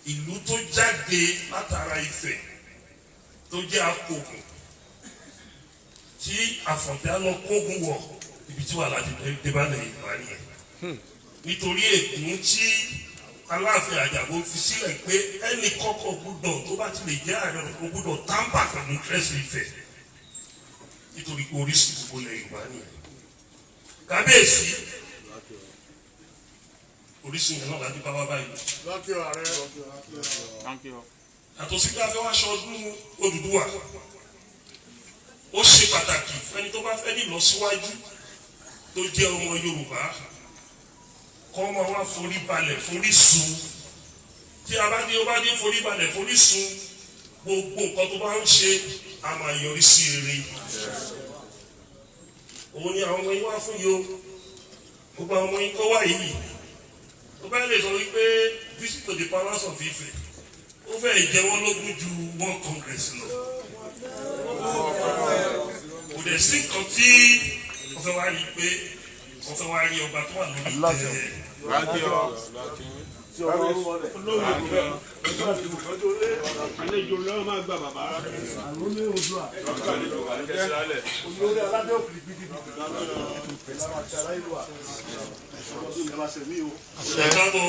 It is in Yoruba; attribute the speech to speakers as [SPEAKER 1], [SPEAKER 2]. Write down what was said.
[SPEAKER 1] ìlú tó jáde látara Ifẹ̀ tó jẹ́ akókò tí Àfọ̀njá lọ kógun wọ̀ ibi tí wà láti débálẹ̀ ìgbà nìyẹn nítorí ègún tí Aláàfin Àjàgbó fi sílẹ̀ pé ẹnì kọ́kọ́ gbúdọ̀ tó bá ti lè jẹ́ ààrẹ kó gbúdọ̀ táǹpà pẹ̀lú kẹ́sì Ifẹ̀ nítorí pé oríṣi gbogbo ilẹ̀ Yorùbá nìyẹn kábíyèsí oríṣi yẹn náà láti bá wá báyìí. Àtọ̀ sí pé a fẹ́ wá ṣọdún Odùduwà ó ṣe pàtàkì fẹ́ni tó bá fẹ́ ní ìlọsíwájú tó jẹ́ ọmọ Yorùbá kọ́ máa wá forí balẹ̀ forí sun tí a bá dé ó bá dé forí balẹ̀ forí sun gbogbo nǹkan tó bá ń ṣe a máa yọrí sí rere. Òun ni àwọn ọmọ yín wá fún yìí o gbogbo àwọn ọmọ yín tó wà yìí ó bá lè sọ wípé visit to the palace of Ife ó fẹ́ jẹ́ wọ́n lógún ju one congress lọ. Kò dẹ̀ sí nǹkan tí wọ́n fẹ́ wá rí pé wọ́n fẹ́ wá rí ọba tó wà lórí tẹ̀.
[SPEAKER 2] Àlejò lọ́wọ́ máa gba bàbá.
[SPEAKER 1] Ẹ káàbọ̀.